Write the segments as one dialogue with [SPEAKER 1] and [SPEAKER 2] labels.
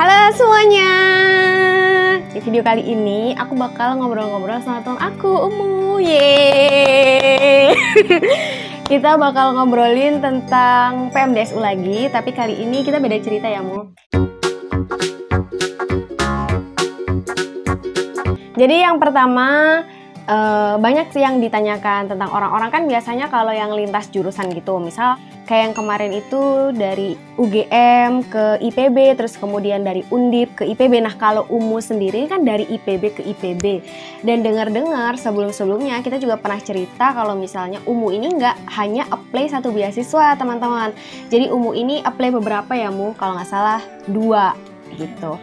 [SPEAKER 1] Halo semuanya. Di video kali ini aku bakal ngobrol-ngobrol sama teman aku, Umu. Yeay. Kita bakal ngobrolin tentang PMDSU lagi, tapi kali ini kita beda cerita ya, Mu. Jadi yang pertama, banyak sih yang ditanyakan tentang orang-orang kan biasanya kalau yang lintas jurusan gitu, misal kayak yang kemarin itu dari UGM ke IPB, terus kemudian dari Undip ke IPB. Nah kalau Umu sendiri kan dari IPB ke IPB. Dan dengar-dengar sebelum-sebelumnya kita juga pernah cerita kalau misalnya Umu ini nggak hanya apply satu beasiswa teman-teman. Jadi Umu ini apply beberapa ya Mu, kalau nggak salah 2 gitu.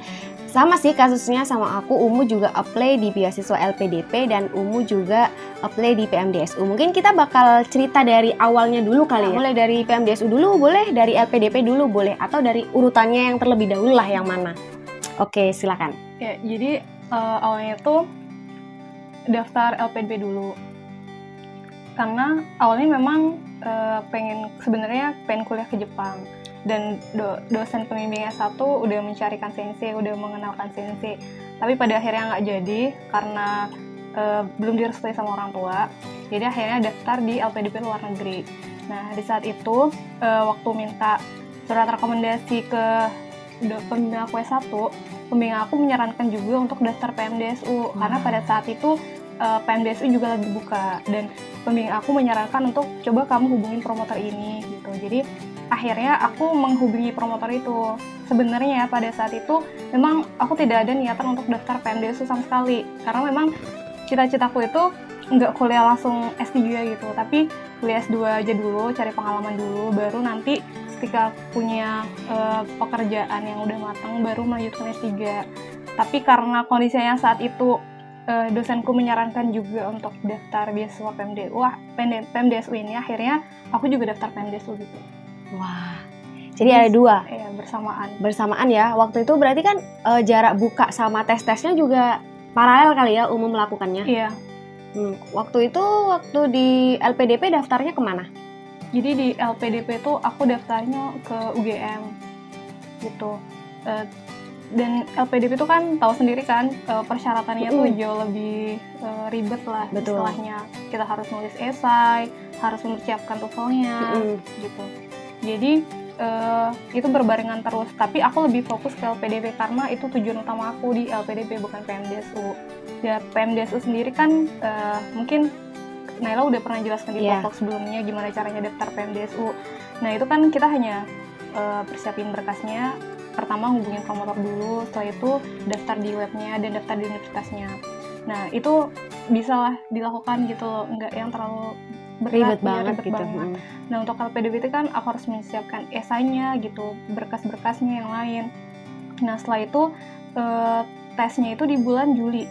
[SPEAKER 1] Sama sih kasusnya sama aku, Umu juga apply di beasiswa LPDP dan Umu juga apply di PMDSU. Mungkin kita bakal cerita dari awalnya dulu kali ya. Mulai dari PMDSU dulu boleh, dari LPDP dulu boleh, atau dari urutannya yang terlebih dahulu lah yang mana. Oke, silakan.
[SPEAKER 2] Ya, jadi awalnya tuh daftar LPDP dulu. Karena awalnya memang sebenarnya pengen kuliah ke Jepang. Dan dosen pembimbing S1 udah mencarikan sensei, udah mengenalkan sensei. Tapi pada akhirnya nggak jadi karena belum direstui sama orang tua. Jadi akhirnya daftar di LPDP luar negeri. Nah di saat itu waktu minta surat rekomendasi ke pembimbing aku S1, pembimbing aku menyarankan juga untuk daftar PMDSU. Karena pada saat itu PMDSU juga lagi buka dan pembimbing aku menyarankan untuk coba kamu hubungin promotor ini gitu. Jadi akhirnya aku menghubungi promotor itu. Sebenarnya pada saat itu memang aku tidak ada niatan untuk daftar PMDSU sama sekali, karena memang cita-citaku itu nggak kuliah langsung S3 gitu, tapi kuliah S2 aja dulu, cari pengalaman dulu, baru nanti ketika punya pekerjaan yang udah matang baru melanjutkan S3. Tapi karena kondisinya saat itu dosenku menyarankan juga untuk daftar beasiswa PMDSU ini, akhirnya aku juga daftar PMDSU gitu.
[SPEAKER 1] Wah, jadi ada 2?
[SPEAKER 2] Iya, bersamaan
[SPEAKER 1] ya. Waktu itu berarti kan jarak buka sama tes-tesnya juga paralel kali ya Umu melakukannya?
[SPEAKER 2] Iya.
[SPEAKER 1] Waktu di LPDP daftarnya kemana?
[SPEAKER 2] Jadi di LPDP itu aku daftarnya ke UGM gitu. Dan LPDP itu kan tahu sendiri kan persyaratannya tuh jauh lebih ribet lah.
[SPEAKER 1] Betul.
[SPEAKER 2] Istilahnya. Kita harus nulis esai, harus mempersiapkan TOEFL-nya gitu. Jadi itu berbarengan terus, tapi aku lebih fokus ke LPDP karena itu tujuan utama aku di LPDP, bukan PMDSU. Ya PMDSU sendiri kan mungkin Naila udah pernah jelaskan di vlog sebelumnya gimana caranya daftar PMDSU. Nah itu kan kita hanya persiapin berkasnya, pertama hubungin promotor dulu, setelah itu daftar di webnya dan daftar di universitasnya. Nah itu bisa lah dilakukan gitu loh, nggak yang terlalu
[SPEAKER 1] ribet banget gitu.
[SPEAKER 2] Nah untuk LPDP itu kan aku harus menyiapkan esainya gitu, berkas-berkasnya yang lain. Nah setelah itu tesnya itu di bulan Juli.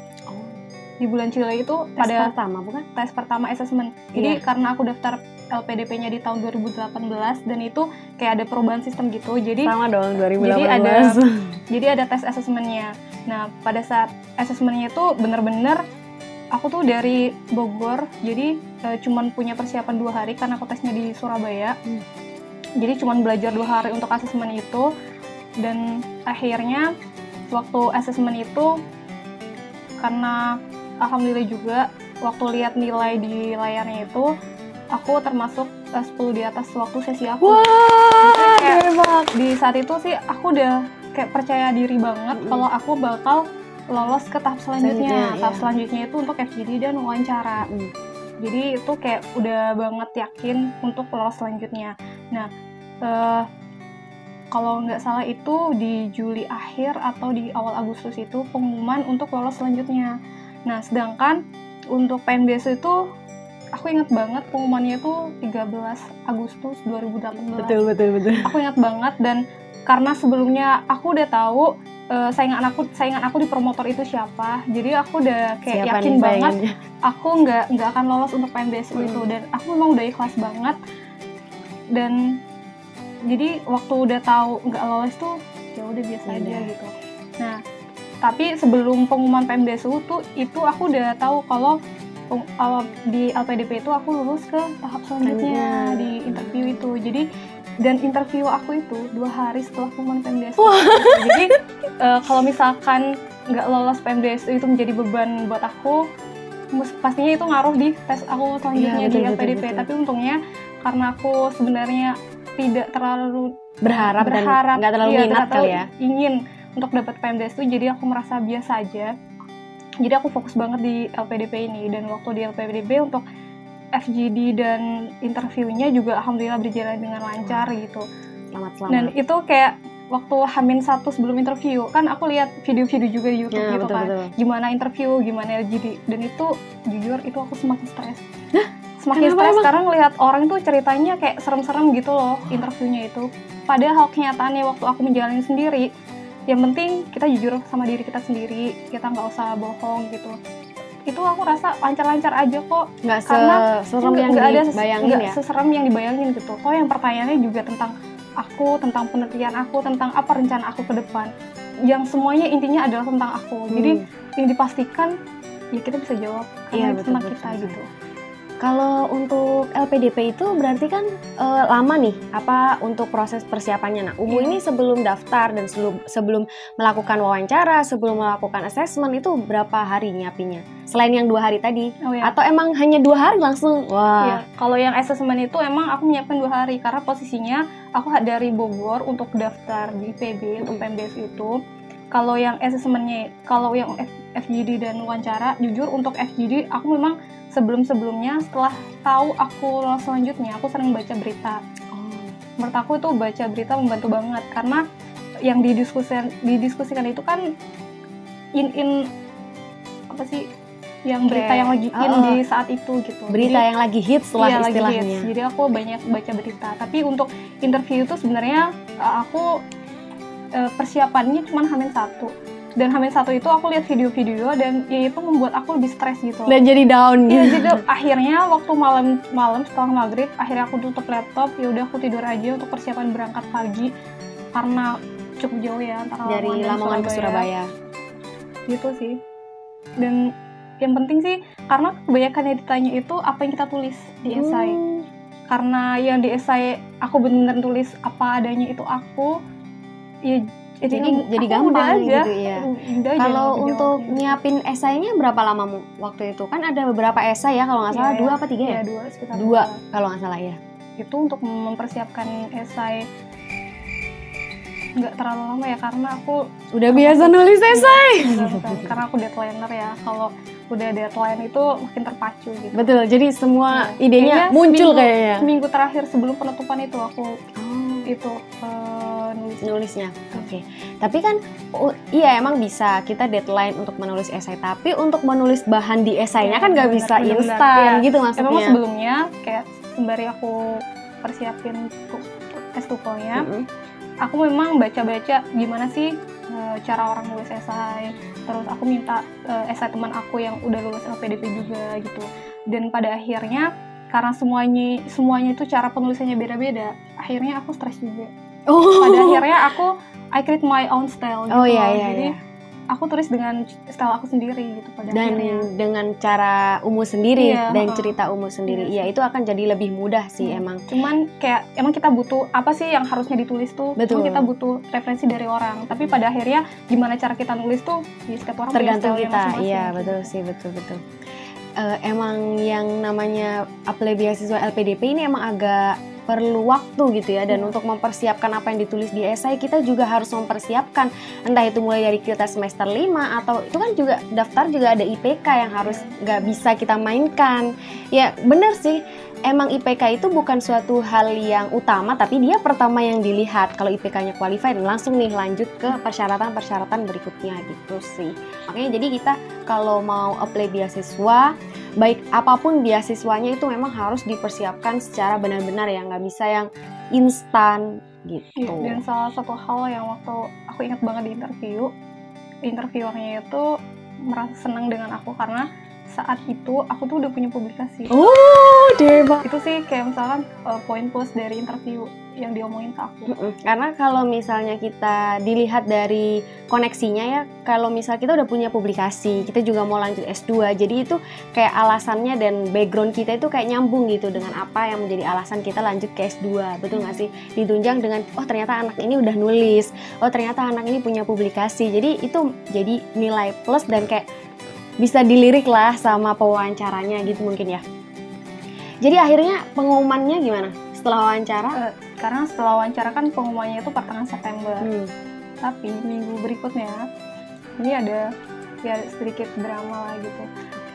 [SPEAKER 2] Di bulan Juli itu
[SPEAKER 1] tes pertama bukan? Tes pertama
[SPEAKER 2] assessment. Jadi karena aku daftar LPDP-nya di tahun 2018 dan itu kayak ada perubahan sistem gitu. Jadi
[SPEAKER 1] sama dong 2018.
[SPEAKER 2] Jadi ada tes assessment-nya. Nah pada saat assessment-nya itu bener-bener aku tuh dari Bogor, jadi cuman punya persiapan 2 hari karena aku tesnya di Surabaya. Jadi cuman belajar 2 hari untuk asesmen itu. Dan akhirnya waktu asesmen itu, karena alhamdulillah juga waktu lihat nilai di layarnya itu, aku termasuk 10 di atas waktu sesi aku.
[SPEAKER 1] Wah, hebat.
[SPEAKER 2] Di saat itu sih aku udah kayak percaya diri banget kalau aku bakal lolos ke tahap selanjutnya. Tahap selanjutnya itu untuk FGD dan wawancara. Jadi itu kayak udah banget yakin untuk lolos selanjutnya. Nah, kalau nggak salah itu di Juli akhir atau di awal Agustus itu pengumuman untuk lolos selanjutnya. Nah, sedangkan untuk PMDSU itu aku ingat banget pengumumannya itu 13 Agustus 2018.
[SPEAKER 1] Betul.
[SPEAKER 2] Aku ingat banget, dan karena sebelumnya aku udah tahu saingan aku di promotor itu siapa, jadi aku udah kayak yakin banget aku nggak akan lolos untuk PMDSU itu, dan aku memang udah ikhlas banget. Dan jadi waktu udah tahu nggak lolos tuh ya udah biasa aja gitu. Nah tapi sebelum pengumuman PMDSU tuh itu aku udah tahu kalau di LPDP itu aku lulus ke tahap selanjutnya di interview itu. Jadi Dan interview aku itu 2 hari setelah pengumuman PMDS. Jadi kalau misalkan nggak lolos PMDS itu menjadi beban buat aku, pastinya itu ngaruh di tes aku selanjutnya di LPDP. Tapi untungnya karena aku sebenarnya tidak terlalu
[SPEAKER 1] berharap dan nggak terlalu minat kali ya,
[SPEAKER 2] ingin untuk dapat PMDS itu, jadi aku merasa biasa aja. Jadi aku fokus banget di LPDP ini, dan waktu di LPDP untuk FGD dan interviewnya juga alhamdulillah berjalan dengan lancar gitu.
[SPEAKER 1] Selamat.
[SPEAKER 2] Dan itu kayak waktu H-1 sebelum interview, kan aku lihat video-video juga di YouTube gitu kan. Gimana interview, gimana LGD, dan itu jujur itu aku semakin stres. Semakin stres sekarang lihat orang tuh ceritanya kayak serem-serem gitu loh interviewnya itu. Padahal kenyataannya waktu aku menjalani sendiri, yang penting kita jujur sama diri kita sendiri, kita nggak usah bohong gitu. Itu aku rasa lancar-lancar aja kok.
[SPEAKER 1] Nggak seserem yang dibayangin ya?
[SPEAKER 2] Seserem yang dibayangin gitu. Oh, yang pertanyaannya juga tentang aku, tentang penelitian aku, tentang apa rencana aku ke depan. Yang semuanya intinya adalah tentang aku. Jadi yang dipastikan ya kita bisa jawab karena itu tentang kita gitu.
[SPEAKER 1] Kalau untuk LPDP itu berarti kan lama nih apa untuk proses persiapannya. Nah, Umu ini sebelum daftar dan sebelum melakukan wawancara, sebelum melakukan assessment itu berapa hari nyiapinnya? Selain yang 2 hari tadi? Atau emang hanya 2 hari langsung? Wah.
[SPEAKER 2] Kalau yang assessment itu emang aku menyiapkan 2 hari karena posisinya aku dari Bogor untuk daftar di IPB untuk PMDS itu. Kalau yang assessmentnya, kalau yang FGD dan wawancara, jujur untuk FGD aku memang sebelum-sebelumnya setelah tahu aku lolos selanjutnya, aku sering baca berita. Menurut aku itu baca berita membantu banget karena yang didiskusikan itu kan apa sih, yang berita yang lagi di saat itu gitu.
[SPEAKER 1] Berita yang lagi hits lah istilahnya.
[SPEAKER 2] Lagi hits. Jadi aku banyak baca berita. Tapi untuk interview itu sebenarnya aku persiapannya cuma H-1. Dan H-1 itu aku lihat video-video dan ya itu membuat aku lebih stres gitu.
[SPEAKER 1] Dan jadi down gitu.
[SPEAKER 2] Ya, jadi akhirnya waktu malam setelah maghrib, akhirnya aku tutup laptop, ya udah aku tidur aja untuk persiapan berangkat pagi karena cukup jauh ya antara
[SPEAKER 1] dari Lamongan ke Surabaya.
[SPEAKER 2] Gitu sih. Dan yang penting sih karena kebanyakan yang ditanya itu apa yang kita tulis di esai. Karena yang di esai aku benar-benar tulis apa adanya itu aku, ya
[SPEAKER 1] jadi gampang
[SPEAKER 2] aja.
[SPEAKER 1] Gitu ya. Kalau untuk nyiapin esainya berapa lama waktu itu? Kan ada beberapa esai ya kalau nggak salah, 2 apa 3 ya?
[SPEAKER 2] 2 sekitar
[SPEAKER 1] 2 kalau nggak salah ya.
[SPEAKER 2] Itu untuk mempersiapkan esai nggak terlalu lama ya karena aku
[SPEAKER 1] udah biasa nulis esai.
[SPEAKER 2] Karena aku deadlineer ya. Kalau udah deadline itu makin terpacu gitu.
[SPEAKER 1] Betul. Jadi semua idenya muncul kayaknya.
[SPEAKER 2] Seminggu terakhir sebelum penutupan itu aku itu
[SPEAKER 1] nulisnya. Oke. Tapi kan iya emang bisa kita deadline untuk menulis esai, tapi untuk menulis bahan di esainya kan nggak bisa instan gitu maksudnya.
[SPEAKER 2] Memang sebelumnya kayak sembari aku persiapin tes TOEFL-nya, aku memang baca-baca gimana sih cara orang nulis esai. Terus aku minta esai teman aku yang udah lulus LPDP juga gitu. Dan pada akhirnya karena semuanya itu cara penulisannya beda-beda, akhirnya aku stres juga. Pada akhirnya I create my own style gitu. Jadi aku tulis dengan style aku sendiri gitu pada akhirnya.
[SPEAKER 1] Dan dengan cara Umu sendiri dan cerita Umu sendiri. Iya, itu akan jadi lebih mudah sih emang.
[SPEAKER 2] Cuman kayak emang kita butuh apa sih yang harusnya ditulis tuh?
[SPEAKER 1] Betul.
[SPEAKER 2] Kita butuh referensi dari orang. Tapi pada akhirnya gimana cara kita nulis tuh ya setiap orang
[SPEAKER 1] tergantung
[SPEAKER 2] punya
[SPEAKER 1] kita.
[SPEAKER 2] Masing-masing.
[SPEAKER 1] Iya, betul sih, betul. Emang yang namanya apply beasiswa LPDP ini emang agak perlu waktu gitu ya, dan untuk mempersiapkan apa yang ditulis di esai kita juga harus mempersiapkan, entah itu mulai dari kita semester 5 atau itu kan juga daftar juga ada IPK yang harus nggak bisa kita mainkan. Ya bener sih, emang IPK itu bukan suatu hal yang utama, tapi dia pertama yang dilihat. Kalau IPK-nya qualified, langsung nih lanjut ke persyaratan-persyaratan berikutnya gitu sih. Makanya jadi kita kalau mau apply beasiswa, baik apapun beasiswanya itu memang harus dipersiapkan secara benar-benar ya, nggak bisa yang instan gitu.
[SPEAKER 2] Dan salah satu hal yang waktu aku ingat banget di interviewernya itu merasa senang dengan aku karena saat itu aku tuh udah punya publikasi.
[SPEAKER 1] Oh, dewa.
[SPEAKER 2] Itu sih kayak misalkan poin plus dari interview. yang diomongin ke aku.
[SPEAKER 1] Karena kalau misalnya kita dilihat dari koneksinya ya, kalau misal kita udah punya publikasi, kita juga mau lanjut S2, jadi itu kayak alasannya dan background kita itu kayak nyambung gitu dengan apa yang menjadi alasan kita lanjut ke S2, betul nggak sih? Ditunjang dengan, oh ternyata anak ini udah nulis, oh ternyata anak ini punya publikasi, jadi itu jadi nilai plus dan kayak bisa dilirik lah sama pewawancaranya gitu mungkin ya. Jadi akhirnya pengumumannya gimana setelah wawancara?
[SPEAKER 2] Karena setelah wawancara kan pengumumannya itu pertengahan September. Tapi minggu berikutnya ini ada ya sedikit drama lah gitu.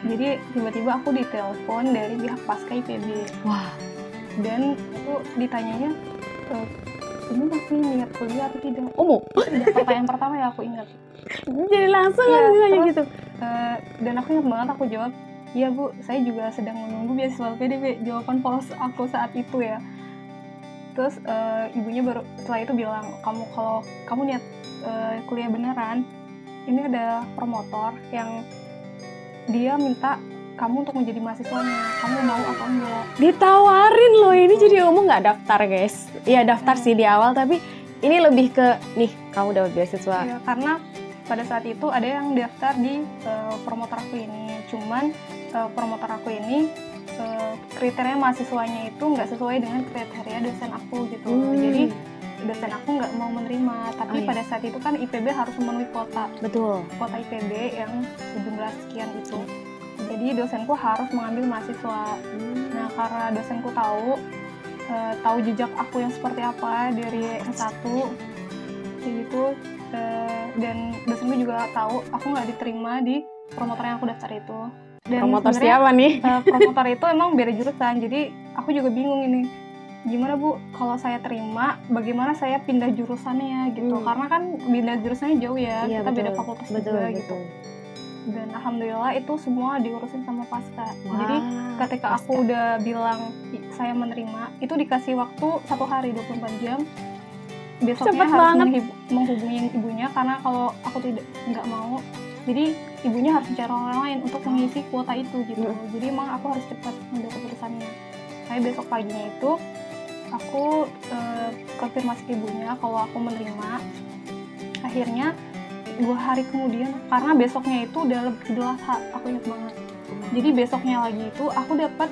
[SPEAKER 2] Jadi tiba-tiba aku ditelepon dari pihak Pasca IPB.
[SPEAKER 1] Wah.
[SPEAKER 2] Dan itu ditanyanya, ini masih niat kuliah atau tidak?
[SPEAKER 1] Itu
[SPEAKER 2] pertanyaan pertama yang aku ingat.
[SPEAKER 1] Jadi langsung nanya gitu.
[SPEAKER 2] Dan aku ingat banget aku jawab, iya Bu, saya juga sedang menunggu beasiswa LPDP. Jawaban polos aku saat itu ya. Terus ibunya baru setelah itu bilang, kalau kamu niat kuliah beneran, ini ada promotor yang dia minta kamu untuk menjadi mahasiswanya. Kamu mau atau enggak?
[SPEAKER 1] Ditawarin loh ini, jadi umum nggak daftar guys. Iya daftar sih di awal, tapi ini lebih ke nih kamu dapat beasiswa.
[SPEAKER 2] Ya, karena pada saat itu ada yang daftar di promotor aku ini. Cuman promotor aku ini kriteria mahasiswanya itu nggak sesuai dengan kriteria dosen aku gitu. Jadi dosen aku nggak mau menerima. Tapi pada saat itu kan IPB harus memenuhi kuota.
[SPEAKER 1] Betul.
[SPEAKER 2] Kuota IPB yang sejumlah sekian itu. Jadi dosenku harus mengambil mahasiswa. Nah karena dosenku tahu jejak aku yang seperti apa dari S1 gitu, dan dosenku juga tahu aku nggak diterima di promotor yang aku daftar itu. Dan
[SPEAKER 1] promotor siapa nih?
[SPEAKER 2] Promotor itu emang beda jurusan, jadi aku juga bingung ini gimana Bu, kalau saya terima bagaimana saya pindah jurusannya gitu, karena kan pindah jurusannya jauh ya, kita beda fakultas juga gitu. Dan alhamdulillah itu semua diurusin sama Pasca. Jadi ketika aku udah bilang saya menerima, itu dikasih waktu 1 hari 24 jam. Besoknya harus menghubungi ibunya, karena kalau aku nggak mau, jadi ibunya harus mencari orang lain untuk mengisi kuota itu gitu. Jadi emang aku harus cepat mengambil keputusannya. Saya besok paginya itu aku konfirmasi ke ibunya kalau aku menerima. Akhirnya 2 hari kemudian, karena besoknya itu udah Idul Adha, aku ingat banget. Jadi besoknya lagi itu aku dapat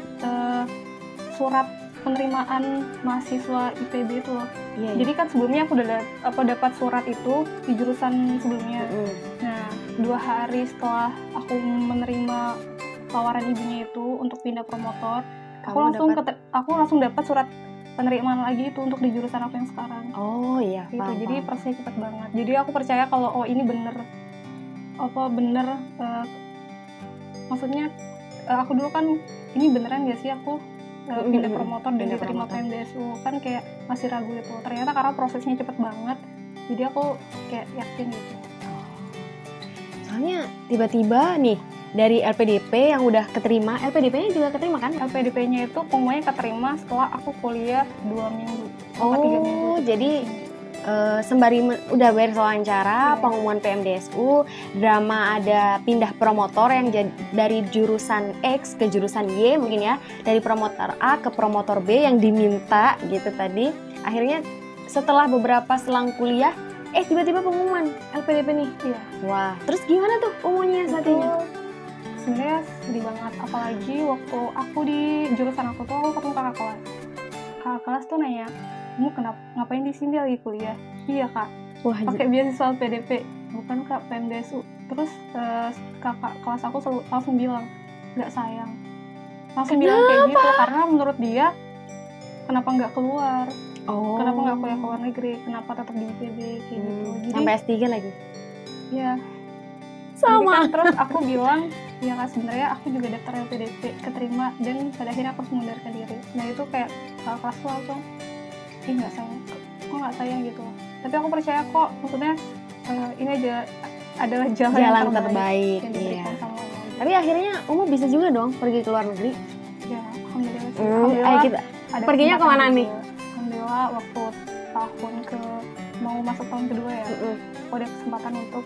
[SPEAKER 2] surat penerimaan mahasiswa IPB itu loh. Jadi kan sebelumnya aku udah dapat surat itu di jurusan sebelumnya. Nah 2 hari setelah aku menerima tawaran ibunya itu untuk pindah promotor, aku langsung dapat surat penerimaan lagi itu untuk di jurusan aku yang sekarang.
[SPEAKER 1] Oh iya,
[SPEAKER 2] gitu. Jadi prosesnya cepat banget. Jadi aku percaya kalau ini bener maksudnya aku dulu kan ini beneran gak sih aku pindah promotor dan diterima PMDSU, kan kayak masih ragu gitu. Ternyata karena prosesnya cepet banget, jadi aku kayak yakin gitu.
[SPEAKER 1] Soalnya tiba-tiba nih dari LPDP yang udah keterima, LPDP-nya juga keterima kan?
[SPEAKER 2] LPDP-nya itu pokoknya keterima setelah aku kuliah 2 minggu. 3 minggu.
[SPEAKER 1] Jadi sembari udah beres wawancara, pengumuman PMDSU, drama ada pindah promotor yang dari jurusan X ke jurusan Y mungkin ya, dari promotor A ke promotor B yang diminta gitu tadi. Akhirnya setelah beberapa selang kuliah, tiba-tiba pengumuman LPDP nih.
[SPEAKER 2] Iya.
[SPEAKER 1] Wah, terus gimana tuh pengumumannya saatnya?
[SPEAKER 2] Sebenarnya sedih banget, apalagi waktu aku di jurusan aku tuh aku ketemu kakak kelas tuh nanya, kamu ngapain di sini lagi kuliah? Iya Kak, pakai beasiswa PDP, bukan Kak PMDSU. Terus kakak kelas aku langsung bilang, nggak sayang, langsung bilang kayak gitu, karena menurut dia kenapa nggak keluar, kenapa nggak kuliah ke luar negeri, kenapa tetap di IPB kayak gitu. Jadi,
[SPEAKER 1] sampai S3 lagi?
[SPEAKER 2] Iya.
[SPEAKER 1] Sama.
[SPEAKER 2] Kan, terus aku bilang, ya Kak sebenarnya aku juga daftar LPDP, keterima, dan pada akhirnya aku harus mengundurkan diri. Nah itu kayak kelasku langsung, nggak sayang, kok nggak sayang gitu. Tapi aku percaya kok, maksudnya ini adalah jalan
[SPEAKER 1] terbaik
[SPEAKER 2] yang diberikan sama Allah.
[SPEAKER 1] Tapi akhirnya Umu bisa juga dong pergi ke luar negeri?
[SPEAKER 2] Ya alhamdulillah sih. Alhamdulillah
[SPEAKER 1] kita perginya kemana nih?
[SPEAKER 2] Alhamdulillah waktu mau masuk tahun kedua ya, aku ada kesempatan untuk